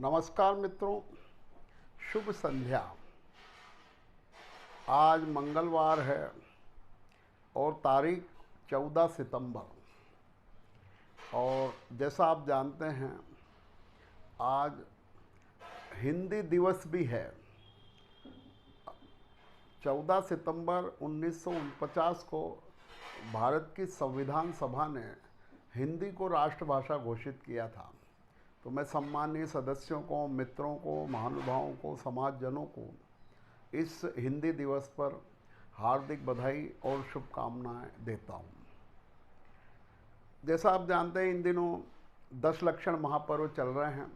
नमस्कार मित्रों, शुभ संध्या। आज मंगलवार है और तारीख 14 सितंबर। और जैसा आप जानते हैं, आज हिंदी दिवस भी है। 14 सितंबर 1949 को भारत की संविधान सभा ने हिंदी को राष्ट्रभाषा घोषित किया था। तो मैं सम्मानीय सदस्यों को, मित्रों को, महानुभावों को, समाजजनों को इस हिंदी दिवस पर हार्दिक बधाई और शुभकामनाएं देता हूं। जैसा आप जानते हैं, इन दिनों 10 लक्षण महापर्व चल रहे हैं।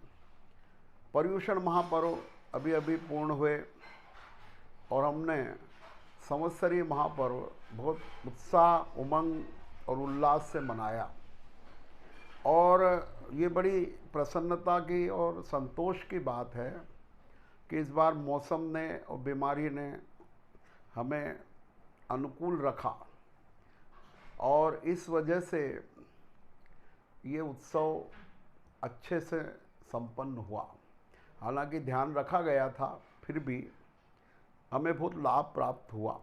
पर्युषण महापर्व अभी अभी पूर्ण हुए और हमने संवत्सरीय महापर्व बहुत उत्साह, उमंग और उल्लास से मनाया। और ये बड़ी प्रसन्नता की और संतोष की बात है कि इस बार मौसम ने और बीमारी ने हमें अनुकूल रखा और इस वजह से ये उत्सव अच्छे से संपन्न हुआ। हालांकि ध्यान रखा गया था, फिर भी हमें बहुत लाभ प्राप्त हुआ।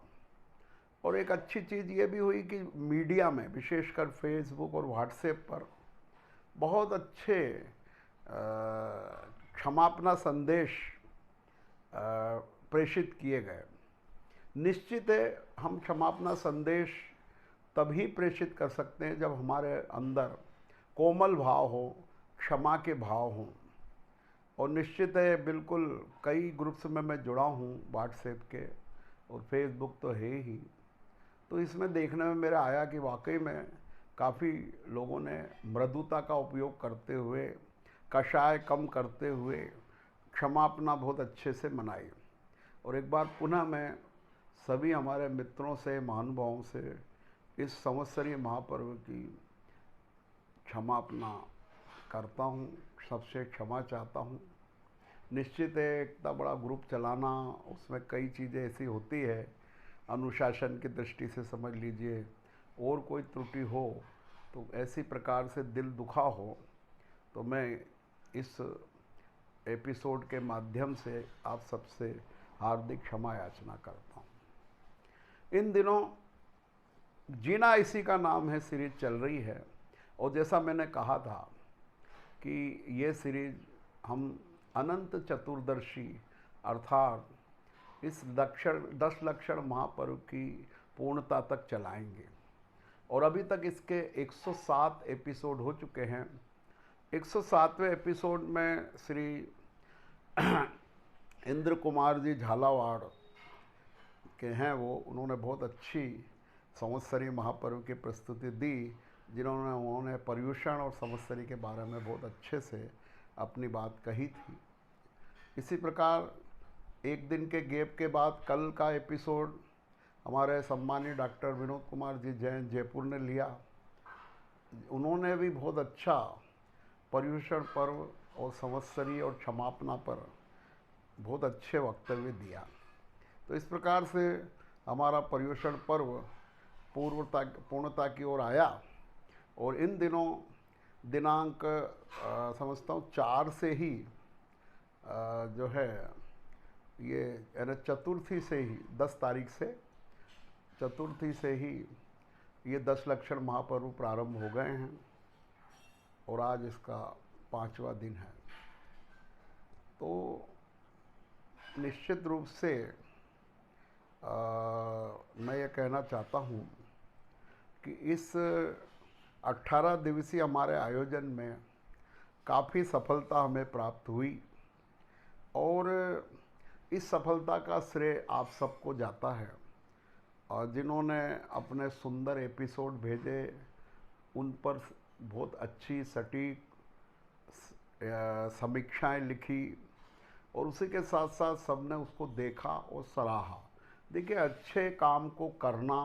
और एक अच्छी चीज़ ये भी हुई कि मीडिया में, विशेषकर फेसबुक और व्हाट्सएप पर बहुत अच्छे क्षमापना संदेश प्रेषित किए गए। निश्चित है, हम क्षमापना संदेश तभी प्रेषित कर सकते हैं जब हमारे अंदर कोमल भाव हो, क्षमा के भाव हों। और निश्चित है, बिल्कुल कई ग्रुप्स में मैं जुड़ा हूँ, व्हाट्सएप के और फेसबुक तो है ही। तो इसमें देखने में मेरा आया कि वाकई में काफ़ी लोगों ने मृदुता का उपयोग करते हुए, कषाय कम करते हुए क्षमापना बहुत अच्छे से मनाई। और एक बार पुनः मैं सभी हमारे मित्रों से, महानुभावों से इस संवत्सरीय महापर्व की क्षमापना करता हूँ, सबसे क्षमा चाहता हूँ। निश्चित है, इतना बड़ा ग्रुप चलाना, उसमें कई चीज़ें ऐसी होती है, अनुशासन की दृष्टि से समझ लीजिए, और कोई त्रुटि हो तो ऐसी प्रकार से दिल दुखा हो, तो मैं इस एपिसोड के माध्यम से आप सबसे हार्दिक क्षमा याचना करता हूँ। इन दिनों जीना इसी का नाम है सीरीज चल रही है। और जैसा मैंने कहा था कि ये सीरीज हम अनंत चतुर्दशी अर्थात इस 10 लक्षण महापर्व की पूर्णता तक चलाएंगे। और अभी तक इसके 107 एपिसोड हो चुके हैं। 107वें एपिसोड में श्री इंद्र कुमार जी झालावाड़ के हैं, उन्होंने बहुत अच्छी संवत्सरी महापर्व की प्रस्तुति दी, उन्होंने पर्युषण और संवत्सरी के बारे में बहुत अच्छे से अपनी बात कही थी। इसी प्रकार एक दिन के गैप के बाद कल का एपिसोड हमारे सम्मानीय डॉक्टर विनोद कुमार जी जैन जयपुर ने लिया। उन्होंने भी बहुत अच्छा पर्युषण पर्व और संवत्सरी और क्षमापना पर बहुत अच्छे वक्तव्य दिया। तो इस प्रकार से हमारा पर्युषण पर्व पूर्णता की ओर आया। और इन दिनों दिनांक समझता हूँ 4 से ही जो है ये यानी चतुर्थी से ही 10 तारीख से चतुर्थी से ही ये 10 लक्षण महापर्व प्रारंभ हो गए हैं और आज इसका 5वां दिन है। तो निश्चित रूप से मैं ये कहना चाहता हूँ कि इस 18 दिवसीय हमारे आयोजन में काफ़ी सफलता हमें प्राप्त हुई और इस सफलता का श्रेय आप सबको जाता है। और जिन्होंने अपने सुंदर एपिसोड भेजे, उन पर बहुत अच्छी सटीक समीक्षाएं लिखी और उसी के साथ साथ सबने उसको देखा और सराहा। देखिए, अच्छे काम को करना,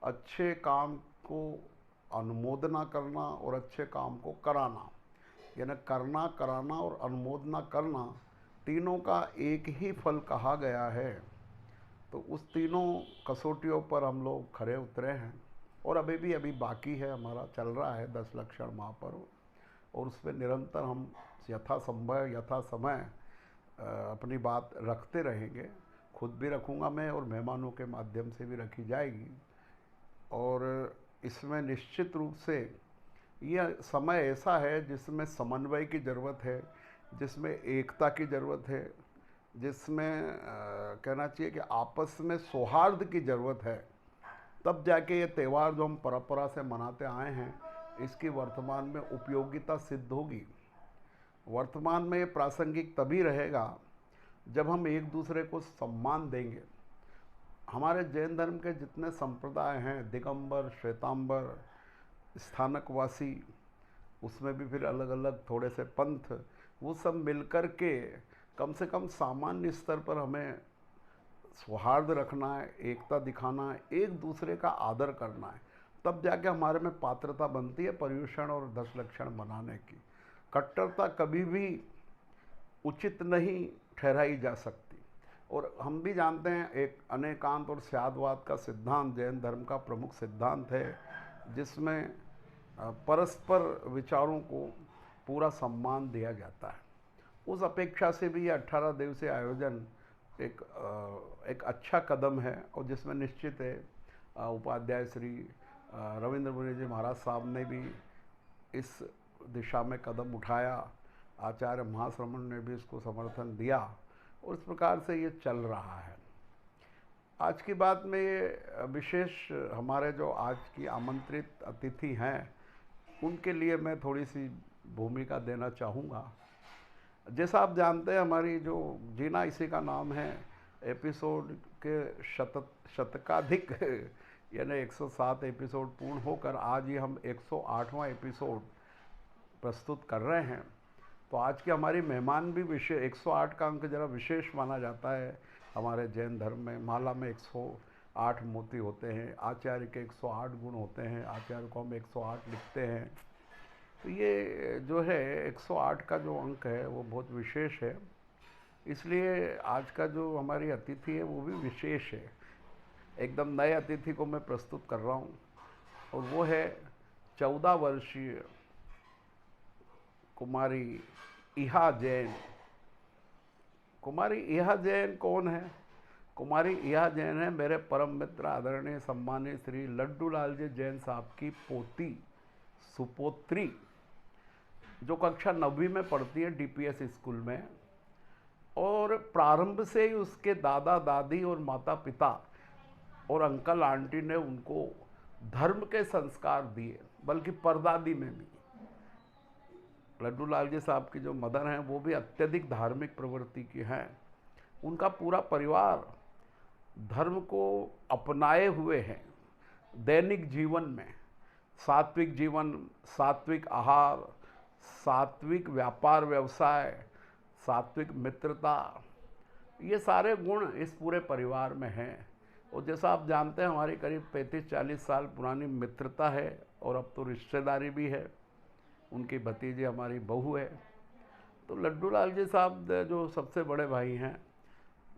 अच्छे काम को अनुमोदना करना और अच्छे काम को कराना, यानी करना, कराना और अनुमोदना करना, तीनों का एक ही फल कहा गया है। तो उस तीनों कसौटियों पर हम लोग खरे उतरे हैं और अभी बाकी है, हमारा चल रहा है 10 लक्षण महापर्व और उस पर निरंतर हम यथा संभव यथा समय अपनी बात रखते रहेंगे। खुद भी रखूँगा मैं और मेहमानों के माध्यम से भी रखी जाएगी। और इसमें निश्चित रूप से यह समय ऐसा है जिसमें समन्वय की ज़रूरत है, जिसमें एकता की ज़रूरत है, जिसमें कहना चाहिए कि आपस में सौहार्द की ज़रूरत है। तब जाके ये त्यौहार जो हम परंपरा से मनाते आए हैं, इसकी वर्तमान में उपयोगिता सिद्ध होगी। वर्तमान में ये प्रासंगिक तभी रहेगा जब हम एक दूसरे को सम्मान देंगे। हमारे जैन धर्म के जितने संप्रदाय हैं, दिगंबर, श्वेतांबर, स्थानकवासी, उसमें भी फिर अलग अलग थोड़े से पंथ, वो सब मिलकर के कम से कम सामान्य स्तर पर हमें सौहार्द रखना है, एकता दिखाना है, एक दूसरे का आदर करना है। तब जाके हमारे में पात्रता बनती है पर्युषण और 10 लक्षण मनाने की। कट्टरता कभी भी उचित नहीं ठहराई जा सकती। और हम भी जानते हैं एक अनेकांत और स्यादवाद का सिद्धांत जैन धर्म का प्रमुख सिद्धांत है, जिसमें परस्पर विचारों को पूरा सम्मान दिया जाता है। उस अपेक्षा से भी ये 18 दिवसीय आयोजन एक अच्छा कदम है, और जिसमें निश्चित है उपाध्याय श्री रविंद्र मुनि जी महाराज साहब ने भी इस दिशा में कदम उठाया, आचार्य महाश्रमण ने भी इसको समर्थन दिया, और इस प्रकार से ये चल रहा है। आज की बात में ये विशेष हमारे जो आज की आमंत्रित अतिथि हैं, उनके लिए मैं थोड़ी सी भूमिका देना चाहूँगा। जैसा आप जानते हैं, हमारी जो जीना इसी का नाम है, एपिसोड के शतकाधिक यानी 107 एपिसोड पूर्ण होकर आज ही हम 108वां एपिसोड प्रस्तुत कर रहे हैं। तो आज की हमारी मेहमान भी विशेष, 108 का अंक जरा विशेष माना जाता है हमारे जैन धर्म में। माला में 108 मोती होते हैं, आचार्य के 108 गुण होते हैं, आचार्य को हम 108 लिखते हैं। तो ये जो है 108 का जो अंक है वो बहुत विशेष है, इसलिए आज का जो हमारी अतिथि है वो भी विशेष है। एकदम नए अतिथि को मैं प्रस्तुत कर रहा हूँ, और वो है 14 वर्षीय कुमारी इहा जैन। कुमारी इहा जैन कौन है? कुमारी इहा जैन है मेरे परम मित्र आदरणीय सम्मानित श्री लड्डू लाल जी जैन साहब की पोती, सुपोत्री, जो कक्षा 9वीं में पढ़ती है डीपीएस स्कूल में। और प्रारंभ से ही उसके दादा दादी और माता पिता और अंकल आंटी ने उनको धर्म के संस्कार दिए, बल्कि परदादी में भी। लड्डू लाल जी साहब की जो मदर हैं वो भी अत्यधिक धार्मिक प्रवृत्ति की हैं। उनका पूरा परिवार धर्म को अपनाए हुए हैं। दैनिक जीवन में सात्विक जीवन, सात्विक आहार, सात्विक व्यापार व्यवसाय, सात्विक मित्रता, ये सारे गुण इस पूरे परिवार में हैं। और जैसा आप जानते हैं, हमारी करीब 35-40 साल पुरानी मित्रता है, और अब तो रिश्तेदारी भी है। उनकी भतीजी हमारी बहू है। तो लड्डू लाल जी साहब जो सबसे बड़े भाई हैं,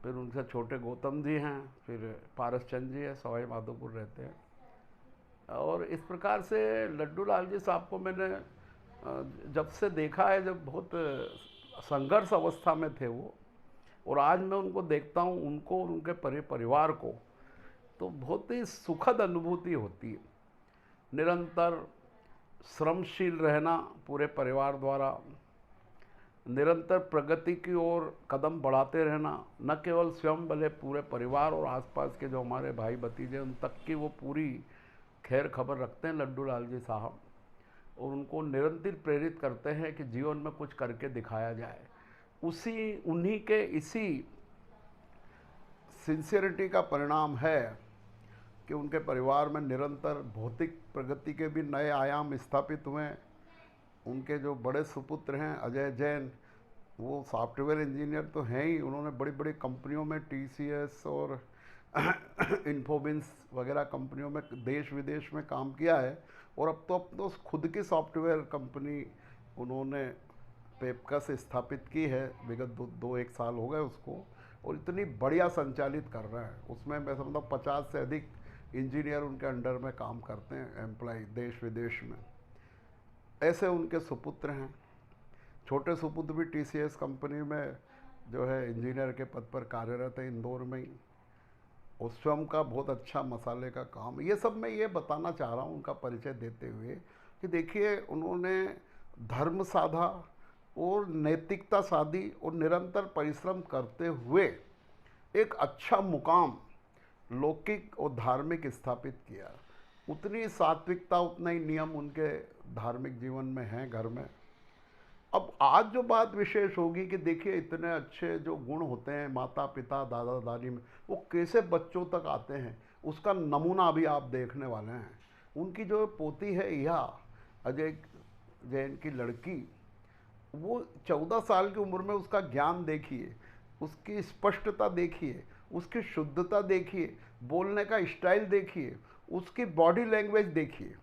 फिर उनसे छोटे गौतम जी हैं, फिर पारस चंद जी हैं, सवाई माधोपुर रहते हैं। और इस प्रकार से लड्डू लाल जी साहब को मैंने जब से देखा है, जब बहुत संघर्ष अवस्था में थे वो, और आज मैं उनको देखता हूँ, उनको और उनके परिवार को, तो बहुत ही सुखद अनुभूति होती है। निरंतर श्रमशील रहना पूरे परिवार द्वारा, निरंतर प्रगति की ओर कदम बढ़ाते रहना, न केवल स्वयं बल्कि पूरे परिवार और आसपास के जो हमारे भाई भतीजे उन तक की वो पूरी खैर खबर रखते हैं लड्डू लाल जी साहब, और उनको निरंतर प्रेरित करते हैं कि जीवन में कुछ करके दिखाया जाए। उन्हीं के इसी सिंसियरिटी का परिणाम है कि उनके परिवार में निरंतर भौतिक प्रगति के भी नए आयाम स्थापित हुए। उनके जो बड़े सुपुत्र हैं अजय जैन, वो सॉफ्टवेयर इंजीनियर तो हैं ही, उन्होंने बड़ी बड़ी कंपनियों में टीसीएस और इन्फोबिन्स वगैरह कंपनियों में देश विदेश में काम किया है। और अब तो खुद की सॉफ्टवेयर कंपनी उन्होंने पेपकस स्थापित की है, विगत 2-1 साल हो गए उसको, और इतनी बढ़िया संचालित कर रहे हैं। उसमें मैं समझता हूँ 50 से अधिक इंजीनियर उनके अंडर में काम करते हैं, एम्प्लॉय देश विदेश में। ऐसे उनके सुपुत्र हैं। छोटे सुपुत्र भी टीसीएस कंपनी में जो है इंजीनियर के पद पर कार्यरत है इंदौर में ही। और स्वयं का बहुत अच्छा मसाले का काम। ये सब मैं ये बताना चाह रहा हूँ उनका परिचय देते हुए कि देखिए उन्होंने धर्म साधा और नैतिकता साधी और निरंतर परिश्रम करते हुए एक अच्छा मुकाम लौकिक और धार्मिक स्थापित किया। उतनी सात्विकता उतना ही नियम उनके धार्मिक जीवन में हैं घर में। अब आज जो बात विशेष होगी कि देखिए इतने अच्छे जो गुण होते हैं माता पिता दादा दादी में, वो कैसे बच्चों तक आते हैं, उसका नमूना अभी आप देखने वाले हैं। उनकी जो पोती है यह अजय जैन की लड़की, वो 14 साल की उम्र में उसका ज्ञान देखिए, उसकी स्पष्टता देखिए, उसकी शुद्धता देखिए, बोलने का स्टाइल देखिए, उसकी बॉडी लैंग्वेज देखिए।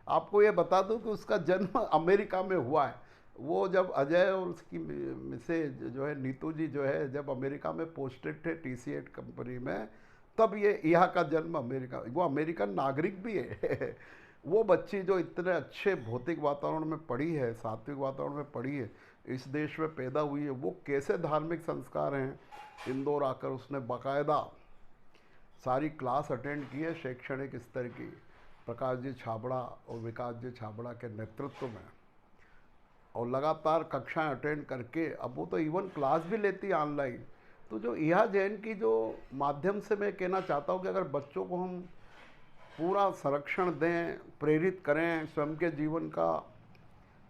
आपको ये बता दूं कि उसका जन्म अमेरिका में हुआ है। वो जब अजय और उसकी मिसेज जो है नीतू जी जो है जब अमेरिका में पोस्टेड थे टीसीएस कंपनी में, तब ये यहाँ का जन्म अमेरिका, वो अमेरिकन नागरिक भी है। वो बच्ची जो इतने अच्छे भौतिक वातावरण में पढ़ी है, सात्विक वातावरण में पढ़ी है, इस देश में पैदा हुई है, वो कैसे धार्मिक संस्कार हैं। इंदौर आकर उसने बाकायदा सारी क्लास अटेंड की है शैक्षणिक स्तर की, प्रकाश जी छाबड़ा और विकास जी छाबड़ा के नेतृत्व में, और लगातार कक्षाएं अटेंड करके अब वो तो इवन क्लास भी लेती है ऑनलाइन। तो जो इहा जैन की जो माध्यम से मैं कहना चाहता हूँ कि अगर बच्चों को हम पूरा संरक्षण दें, प्रेरित करें, स्वयं के जीवन का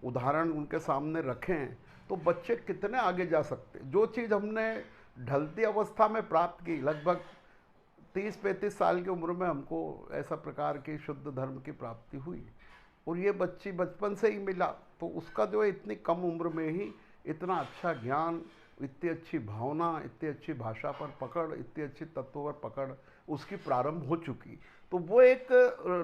उदाहरण उनके सामने रखें, तो बच्चे कितने आगे जा सकते। जो चीज़ हमने ढलती अवस्था में प्राप्त की, लगभग 30-35 साल की उम्र में हमको ऐसा प्रकार की शुद्ध धर्म की प्राप्ति हुई, और ये बच्ची बचपन से ही मिला, तो उसका जो है इतनी कम उम्र में ही इतना अच्छा ज्ञान, इतनी अच्छी भावना, इतनी अच्छी भाषा पर पकड़, इतनी अच्छी तत्वों पर पकड़ उसकी प्रारंभ हो चुकी। तो वो एक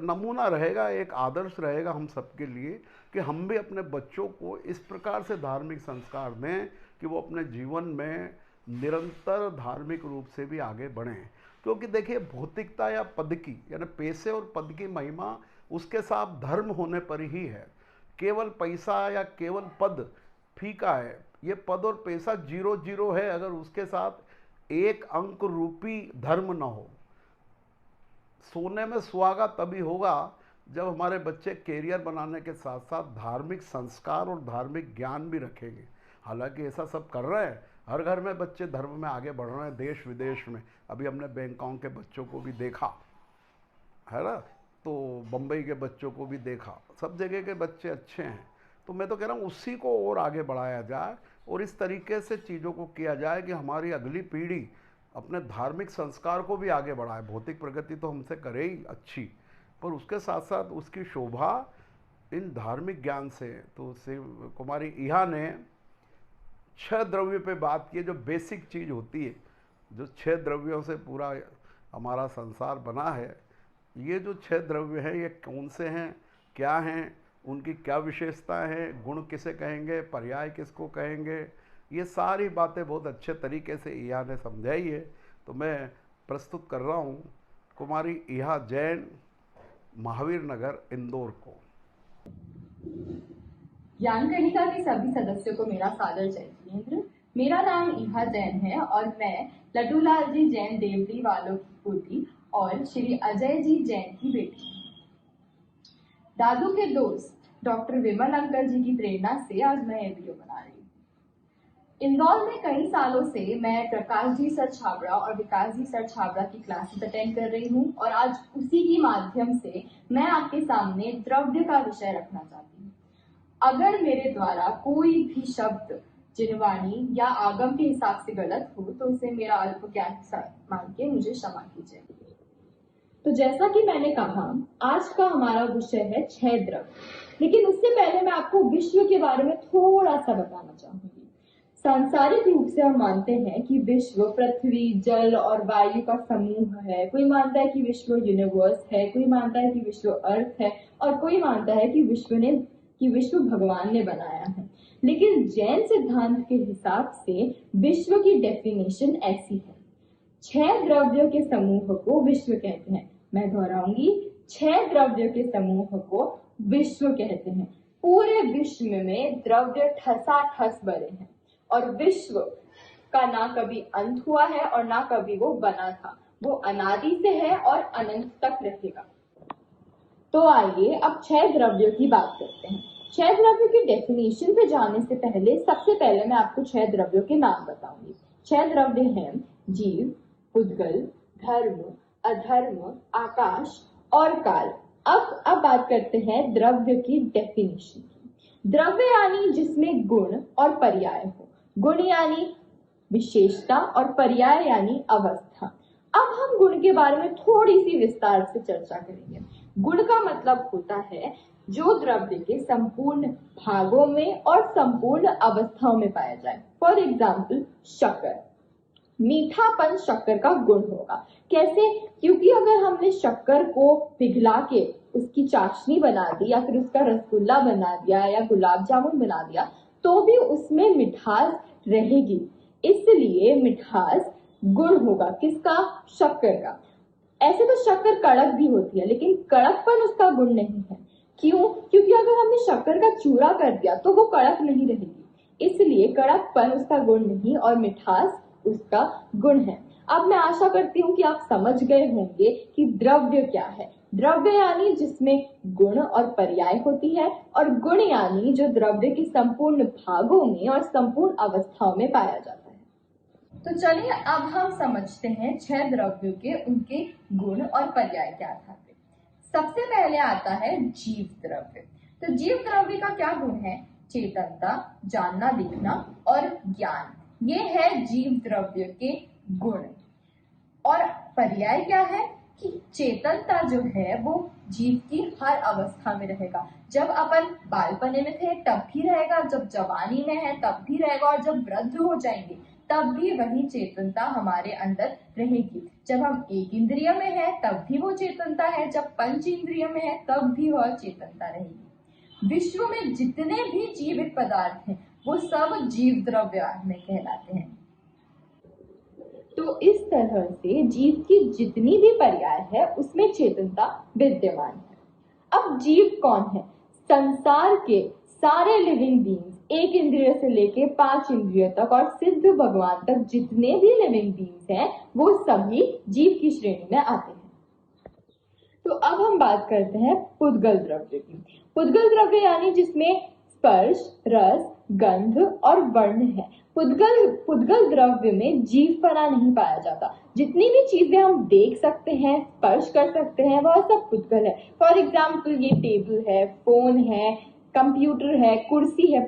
नमूना रहेगा, एक आदर्श रहेगा हम सबके लिए कि हम भी अपने बच्चों को इस प्रकार से धार्मिक संस्कार दें कि वो अपने जीवन में निरंतर धार्मिक रूप से भी आगे बढ़ें। क्योंकि देखिए भौतिकता या पद की, यानी पैसे और पद की महिमा उसके साथ धर्म होने पर ही है। केवल पैसा या केवल पद फीका है। ये पद और पैसा 0-0 है अगर उसके साथ एक अंक रूपी धर्म ना हो। सोने में सुहागा तभी होगा जब हमारे बच्चे कैरियर बनाने के साथ साथ धार्मिक संस्कार और धार्मिक ज्ञान भी रखेंगे। हालांकि ऐसा सब कर रहे हैं, हर घर में बच्चे धर्म में आगे बढ़ रहे हैं, देश विदेश में। अभी हमने बैंकॉक के बच्चों को भी देखा है ना, तो बम्बई के बच्चों को भी देखा, सब जगह के बच्चे अच्छे हैं। तो मैं तो कह रहा हूँ उसी को और आगे बढ़ाया जाए और इस तरीके से चीज़ों को किया जाए कि हमारी अगली पीढ़ी अपने धार्मिक संस्कार को भी आगे बढ़ाए। भौतिक प्रगति तो हमसे करे ही अच्छी, पर उसके साथ साथ उसकी शोभा इन धार्मिक ज्ञान से। तो शिव कुमारी इहा ने 6 द्रव्य पे बात की है, जो बेसिक चीज़ होती है, जो 6 द्रव्यों से पूरा हमारा संसार बना है। ये जो 6 द्रव्य हैं ये कौन से हैं, क्या हैं, उनकी क्या विशेषताएं हैं, गुण किसे कहेंगे, पर्याय किसको कहेंगे, ये सारी बातें बहुत अच्छे तरीके से इहा ने समझाई है। तो मैं प्रस्तुत कर रहा हूँ कुमारी इहा जैन, महावीर नगर, इंदौर को। ज्ञान कणिका के सभी सदस्यों को मेरा सादर जय जितेंद्र। मेरा नाम इहा जैन है और मैं लड्डूलाल जी जैन देवड़ी वालों की पोती और श्री अजय जी जैन की बेटी। दादू के दोस्त डॉक्टर विमल अंकल जी की प्रेरणा से आज मैं ये वीडियो बना रही हूँ। इंदौर में कई सालों से मैं प्रकाश जी सर छाबड़ा और विकास जी सर छाबड़ा की क्लासेस अटेंड कर रही हूँ और आज उसी की माध्यम से मैं आपके सामने द्रव्य का विषय रखना चाहती हूँ। अगर मेरे द्वारा कोई भी शब्द जिनवाणी या आगम के हिसाब से गलत हो तो उसे मेरा अल्प ज्ञान मान के मुझे क्षमा कीजिए। तो जैसा कि मैंने कहा, आज का हमारा विषय है 6 द्रव्य। लेकिन उससे पहले मैं आपको विश्व के बारे में थोड़ा सा बताना चाहूंगी। सांसारिक रूप से हम मानते हैं कि विश्व पृथ्वी, जल और वायु का समूह है। कोई मानता है कि विश्व यूनिवर्स है, कोई मानता है कि विश्व अर्थ है और कोई मानता है कि विश्व भगवान ने बनाया है। लेकिन जैन सिद्धांत के हिसाब से विश्व की डेफिनेशन ऐसी है, 6 द्रव्यों के समूह को विश्व कहते हैं। मैं दोहराऊंगी, 6 द्रव्यों के समूह को विश्व कहते हैं। पूरे विश्व में द्रव्य ठसाठस भरे हैं और विश्व का ना कभी अंत हुआ है और ना कभी वो बना था। वो अनादि से है और अनंत तक रहेगा। तो आइए अब 6 द्रव्यों की बात करते हैं। 6 द्रव्यों की डेफिनेशन पे जाने से पहले सबसे पहले मैं आपको 6 द्रव्यों के नाम बताऊंगी। 6 द्रव्य हैं जीव, पुद्गल, धर्म, अधर्म, आकाश और काल। अब बात करते हैं द्रव्य की डेफिनेशन की। द्रव्य यानी जिसमें गुण और पर्याय हो। गुण यानी विशेषता और पर्याय यानी अवस्था। अब हम गुण के बारे में थोड़ी सी विस्तार से चर्चा करेंगे। गुण का मतलब होता है जो द्रव्य के संपूर्ण भागों में और संपूर्ण अवस्थाओं में पाया जाए। फॉर एग्जाम्पल शक्कर, मीठापन शक्कर का गुण होगा। कैसे? क्योंकि अगर हमने शक्कर को पिघला के उसकी चाशनी बना दी या फिर उसका रसगुल्ला बना दिया या गुलाब जामुन बना दिया तो भी उसमें मिठास रहेगी। इसलिए मिठास गुण होगा किसका? शक्कर का। ऐसे तो शक्कर कड़क भी होती है लेकिन कड़कपन उसका गुण नहीं है। क्यों? क्योंकि अगर हमने शक्कर का चूरा कर दिया तो वो कड़क नहीं रहेगी। इसलिए कड़कपन उसका गुण नहीं और मिठास उसका गुण है। अब मैं आशा करती हूँ कि आप समझ गए होंगे कि द्रव्य क्या है। द्रव्य यानी जिसमें गुण और पर्याय होती है और गुण यानी जो द्रव्य के संपूर्ण भागों में और संपूर्ण अवस्थाओं में पाया जाता है। तो चलिए अब हम समझते हैं 6 द्रव्यों के उनके गुण और पर्याय के आधार पे। सबसे पहले आता है जीव द्रव्य। तो जीव द्रव्य का क्या गुण है? चेतनता, जानना, दिखना और ज्ञान। ये है जीव द्रव्य के गुण। और पर्याय क्या है कि चेतनता जो है वो जीव की हर अवस्था में रहेगा। जब अपन बालपने में थे तब भी रहेगा, जब जवानी में है तब भी रहेगा और जब वृद्ध हो जाएंगे तब भी वही चेतनता हमारे अंदर रहेगी। जब हम एक इंद्रिय में है तब भी वो चेतनता है, जब पंच इंद्रिय में है तब भी वह चेतनता रहेगी। विश्व में जितने भी जीवित पदार्थ हैं वो सब जीव द्रव्य में कहलाते हैं। तो इस तरह से जीव की जितनी भी पर्याय है उसमें चेतनता विद्यमान है। अब जीव कौन है? संसार के सारे लिविंग बीइंग्स, एक इंद्रिय से लेके 5 इंद्रिय तक और सिद्ध भगवान तक जितने भी लिविंग बीइंग्स हैं वो सभी जीव की श्रेणी में आते हैं। तो अब हम बात करते हैं पुद्गल द्रव्य की। पुद्गल द्रव्य यानी जिसमें स्पर्श, रस, गंध और वर्ण है। पुद्गल द्रव्य में जीवपना नहीं पाया जाता। जितनी भी चीजें हम देख सकते हैं, स्पर्श कर सकते हैं, वह सब पुद्गल है। फॉर एग्जाम्पल ये टेबल है, फोन है, कंप्यूटर है, कुर्सी है।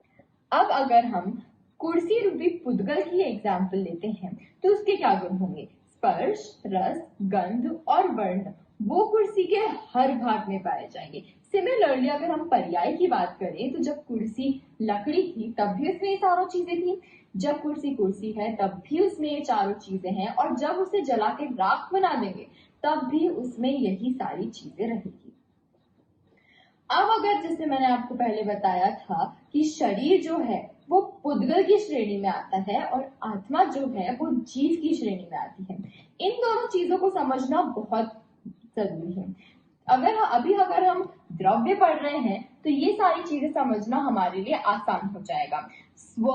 अब अगर हम कुर्सी रूपी पुद्गल की एग्जाम्पल लेते हैं तो उसके क्या गुण होंगे? स्पर्श, रस, गंध और वर्ण वो कुर्सी के हर भाग में पाए जाएंगे। सिमिलरली अगर हम पर्याय की बात करें तो जब कुर्सी लकड़ी थी तब भी उसमें ये चारों चीजें थी, जब कुर्सी है तब भी उसमें ये चारों चीजें हैं और जब उसे जला के राख बना देंगे तब भी उसमें यही सारी चीजें रहेगी। अब अगर जैसे मैंने आपको पहले बताया था कि शरीर जो है वो पुद्गल की श्रेणी में आता है और आत्मा जो है वो जीव की श्रेणी में आती है। इन दोनों चीजों को समझना बहुत जरूरी है। अगर हम द्रव्य पढ़ रहे हैं तो ये सारी चीजें समझना हमारे लिए आसान हो जाएगा। स्व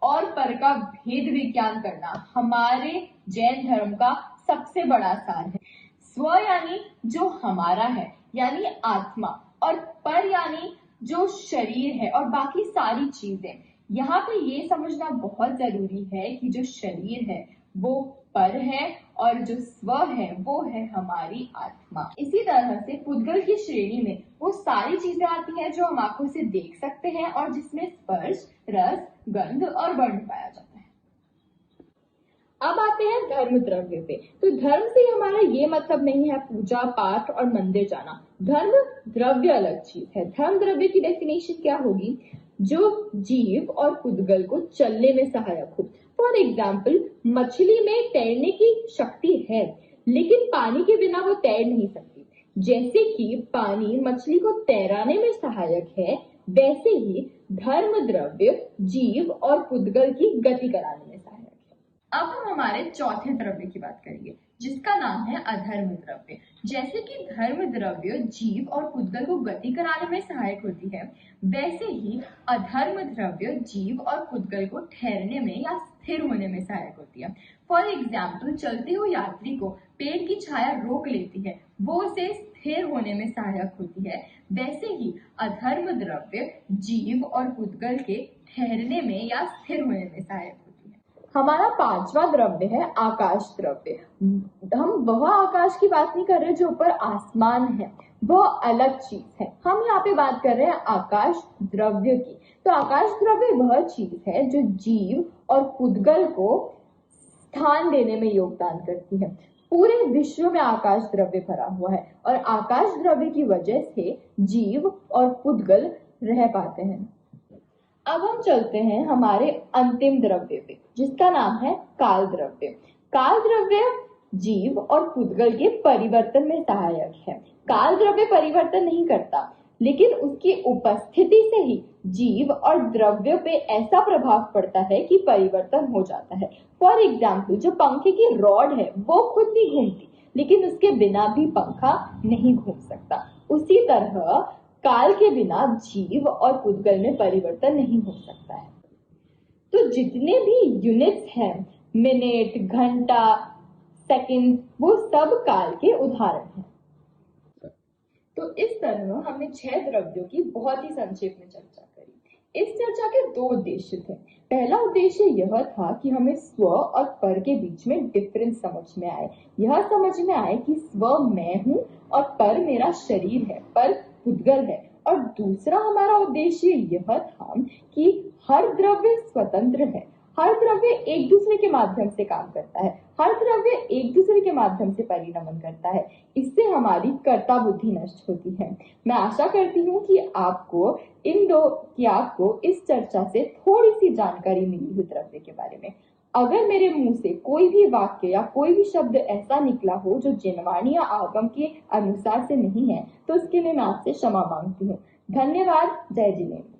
और पर का भेद विज्ञान करना हमारे जैन धर्म का सबसे बड़ा सार है। स्व यानी जो हमारा है यानी आत्मा, और पर यानी जो शरीर है और बाकी सारी चीजें। यहाँ पे ये समझना बहुत जरूरी है कि जो शरीर है वो पर है और जो स्व है वो है हमारी आत्मा। इसी तरह से पुद्गल की श्रेणी में वो सारी चीजें आती हैं जो हम आंखों से देख सकते हैं और जिसमें स्पर्श, रस, गंध और वर्ण पाया जाता है। अब आते हैं धर्म द्रव्य पे। तो धर्म से हमारा ये मतलब नहीं है पूजा पाठ और मंदिर जाना। धर्म द्रव्य अलग चीज है। धर्म द्रव्य की डेफिनेशन क्या होगी? जो जीव और पुद्गल को चलने में सहायक हो। फॉर एग्जाम्पल मछली में तैरने की शक्ति है लेकिन पानी के बिना वो तैर नहीं सकती। जैसे कि पानी मछली को तैराने में सहायक है वैसे ही धर्म द्रव्य जीव और पुद्गल की गति कराने में सहायक है। अब हम हमारे चौथे द्रव्य की बात करेंगे। जिसका नाम है अधर्म द्रव्य। जैसे कि धर्म द्रव्य जीव और पुद्गल को गति कराने में सहायक होती है, वैसे ही अधर्म द्रव्य जीव और पुद्गल को ठहरने में या स्थिर होने में सहायक होती है। फॉर एग्जाम्पल, चलते हुए यात्री को पेड़ की छाया रोक लेती है, वो उसे स्थिर होने में सहायक होती है। वैसे ही अधर्म द्रव्य जीव और पुद्गल के ठहरने में या स्थिर होने में सहायक होती है। हमारा पांचवा द्रव्य है आकाश द्रव्य। हम वह आकाश की बात नहीं कर रहे जो ऊपर आसमान है, वह अलग चीज है। हम यहाँ पे बात कर रहे हैं आकाश द्रव्य की। तो आकाश द्रव्य वह चीज है जो जीव और पुद्गल को स्थान देने में योगदान करती है। पूरे विश्व में आकाश द्रव्य भरा हुआ है और आकाश द्रव्य की वजह से जीव और पुद्गल रह पाते हैं। अब हम चलते हैं हमारे अंतिम द्रव्य पे, जिसका नाम है काल द्रव्य। काल द्रव्य जीव और पुद्गल के परिवर्तन में सहायक है। काल द्रव्य परिवर्तन नहीं करता, लेकिन उसकी उपस्थिति से ही जीव और द्रव्य पे ऐसा प्रभाव पड़ता है कि परिवर्तन हो जाता है। फॉर एग्जाम्पल, जो पंखे की रॉड है वो खुद नहीं घूमती, लेकिन उसके बिना भी पंखा नहीं घूम सकता। उसी तरह काल के बिना जीव और पुद्गल में परिवर्तन नहीं हो सकता है। तो जितने भी यूनिट्स हैं, मिनट, घंटा, सेकंड, वो सब काल के उदाहरण हैं। तो इस तरह हमने 6 द्रव्यों की बहुत ही संक्षेप में चर्चा करी। इस चर्चा के 2 उद्देश्य थे। पहला उद्देश्य यह था कि हमें स्व और पर के बीच में डिफरेंस समझ में आए। यह समझ में आए कि स्व मैं हूँ और पर मेरा शरीर है, पर पुद्गल है। और दूसरा हमारा उद्देश्य यह था कि हर द्रव्य स्वतंत्र है, हर द्रव्य एक दूसरे के माध्यम से काम करता है, हर द्रव्य एक दूसरे के माध्यम से परिणमन करता है। इससे हमारी कर्ता बुद्धि नष्ट होती है। मैं आशा करती हूँ कि आपको इस चर्चा से थोड़ी सी जानकारी मिली हुई द्रव्य के बारे में। अगर मेरे मुंह से कोई भी वाक्य या कोई भी शब्द ऐसा निकला हो जो जिनवाणी या आगम के अनुसार से नहीं है, तो उसके लिए मैं आपसे क्षमा मांगती हूँ। धन्यवाद। जय जिनेन्द्र।